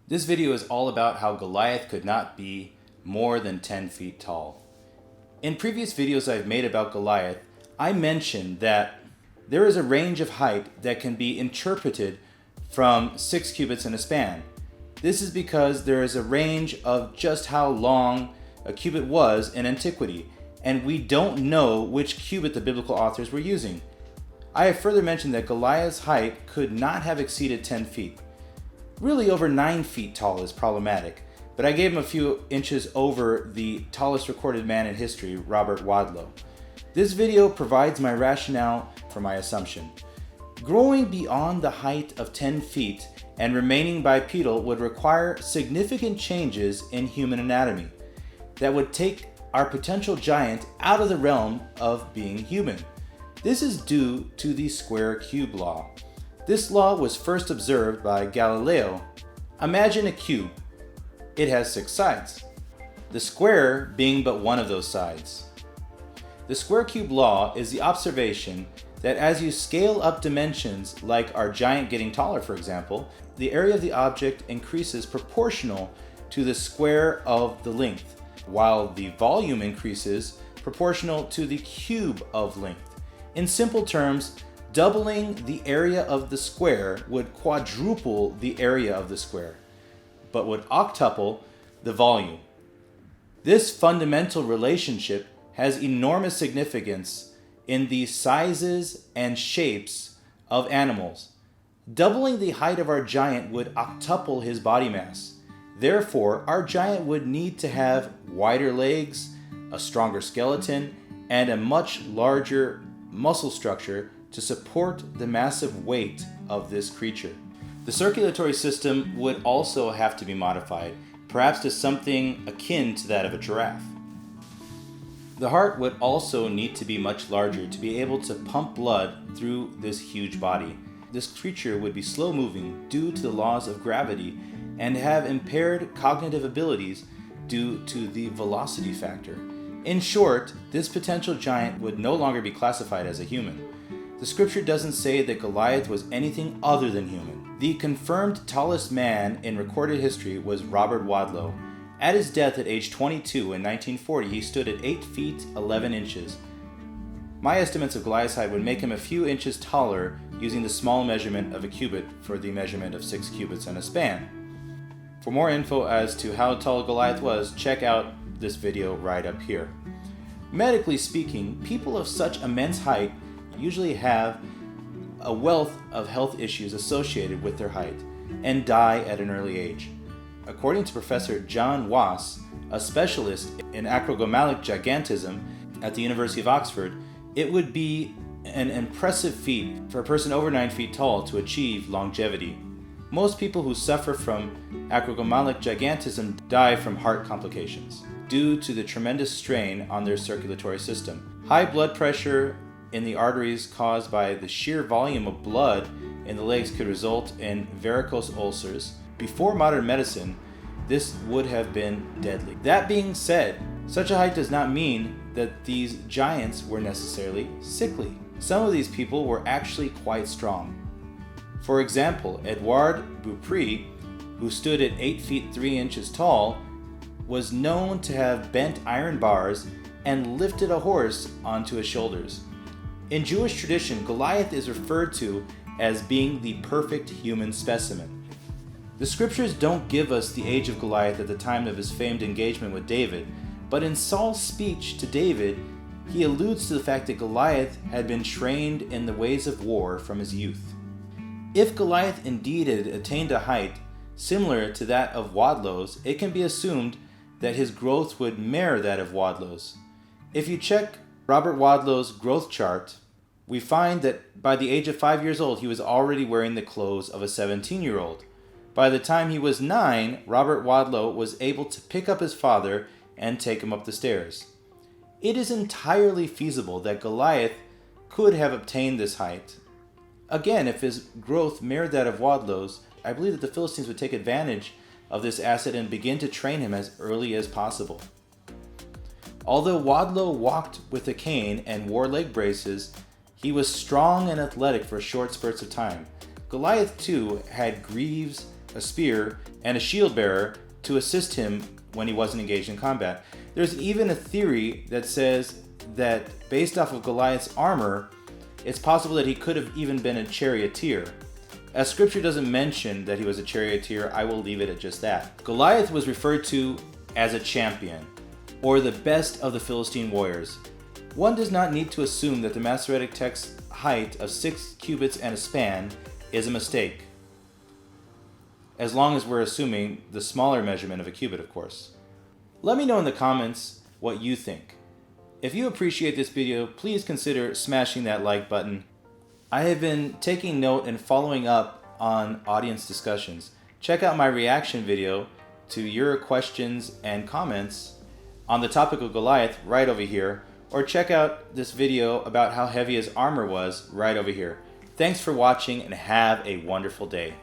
This video is all about how Goliath could not be more than 10 feet tall. In previous videos I've made about Goliath, I mentioned that there is a range of height that can be interpreted from 6 cubits in a span. This is because there is a range of just how long a cubit was in antiquity, and we don't know which cubit the biblical authors were using. I have further mentioned that Goliath's height could not have exceeded 10 feet. Really, over 9 feet tall is problematic, but I gave him a few inches over the tallest recorded man in history, Robert Wadlow. This video provides my rationale for my assumption. Growing beyond the height of 10 feet and remaining bipedal would require significant changes in human anatomy that would take our potential giant out of the realm of being human. This is due to the square cube law. This law was first observed by Galileo. Imagine a cube. It has 6 sides, the square being but one of those sides. The square cube law is the observation that as you scale up dimensions, like our giant getting taller for example, the area of the object increases proportional to the square of the length, while the volume increases proportional to the cube of length. In simple terms, doubling the area of the square would quadruple the area of the square, but would octuple the volume. This fundamental relationship has enormous significance in the sizes and shapes of animals. Doubling the height of our giant would octuple his body mass. Therefore, our giant would need to have wider legs, a stronger skeleton, and a much larger muscle structure to support the massive weight of this creature. The circulatory system would also have to be modified, perhaps to something akin to that of a giraffe. The heart would also need to be much larger to be able to pump blood through this huge body. This creature would be slow moving due to the laws of gravity and have impaired cognitive abilities due to the velocity factor. In short, this potential giant would no longer be classified as a human. The scripture doesn't say that Goliath was anything other than human. The confirmed tallest man in recorded history was Robert Wadlow. At his death at age 22 in 1940, he stood at 8 feet 11 inches. My estimates of Goliath's height would make him a few inches taller using the small measurement of a cubit for the measurement of 6 cubits in a span. For more info as to how tall Goliath was, check out this video right up here. Medically speaking, people of such immense height usually have a wealth of health issues associated with their height and die at an early age. According to Professor John Wass, a specialist in acrogomalic gigantism at the University of Oxford, it would be an impressive feat for a person over 9 feet tall to achieve longevity. Most people who suffer from acrogomalic gigantism die from heart complications due to the tremendous strain on their circulatory system. High blood pressure in the arteries caused by the sheer volume of blood in the legs could result in varicose ulcers. Before modern medicine, this would have been deadly. That being said, such a height does not mean that these giants were necessarily sickly. Some of these people were actually quite strong. For example, Edouard Beaupré, who stood at 8 feet 3 inches tall, was known to have bent iron bars and lifted a horse onto his shoulders. In Jewish tradition, Goliath is referred to as being the perfect human specimen. The scriptures don't give us the age of Goliath at the time of his famed engagement with David, but in Saul's speech to David, he alludes to the fact that Goliath had been trained in the ways of war from his youth. If Goliath indeed had attained a height similar to that of Wadlow's, it can be assumed that his growth would mirror that of Wadlow's. If you check Robert Wadlow's growth chart, we find that by the age of 5 years old, he was already wearing the clothes of a 17-year-old. By the time he was 9, Robert Wadlow was able to pick up his father and take him up the stairs. It is entirely feasible that Goliath could have obtained this height. Again, if his growth mirrored that of Wadlow's, I believe that the Philistines would take advantage of this asset and begin to train him as early as possible. Although Wadlow walked with a cane and wore leg braces, he was strong and athletic for short spurts of time. Goliath too had greaves a spear, and a shield bearer to assist him when he wasn't engaged in combat. There's even a theory that says that based off of Goliath's armor, it's possible that he could have even been a charioteer. As scripture doesn't mention that he was a charioteer, I will leave it at just that. Goliath was referred to as a champion, or the best of the Philistine warriors. One does not need to assume that the Masoretic text height of 6 cubits and a span is a mistake, as long as we're assuming the smaller measurement of a cubit, of course. Let me know in the comments what you think. If you appreciate this video, please consider smashing that like button. I have been taking note and following up on audience discussions. Check out my reaction video to your questions and comments on the topic of Goliath right over here, or check out this video about how heavy his armor was right over here. Thanks for watching and have a wonderful day.